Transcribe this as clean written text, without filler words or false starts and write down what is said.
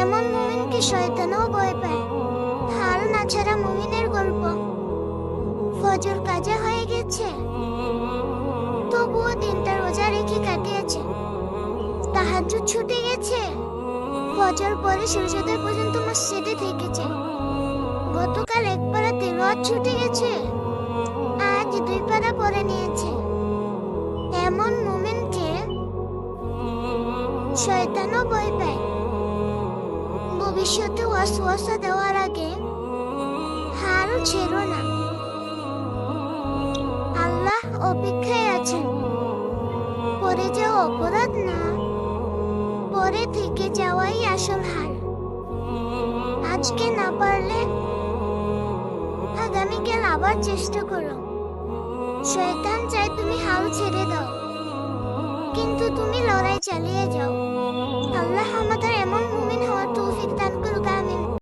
এমন মুমিনকে শয়তানও ভয় পায়। হাল না ছাড়া মুমিনের গল্প। ফজর কাজা হয়ে গেছে, তবুও দিনটা রোজা রেখে কাটিয়েছে। তাহাজ্জুদ ছুটে গেছে, ফজর পরে সূর্যোদয় পর্যন্ত মসজিদে থেকেছে। গতকাল এক পারা তিলাওয়াত ছুটে গেছে, আজ 2 পারা পড়ে নিয়েছে। এমন মুমিনকে শয়তানও ভয় পায়। ভবিষ্যতে ওয়াসওয়াসা দেওয়ার আগে হাল ছেড়ো না। আল্লাহ অপেক্ষায় আছেন। পরে যাওয়া অপরাধ না, পরে থেকে যাওয়াই আসল হাল। আজকে না পারলে আগামীকাল আবার চেষ্টা করো। শয়তান চায় তুমি হাল ছেড়ে দাও, কিন্তু তুমি লড়াই চালিয়ে যাও। আল্লাহ আমাদের এমন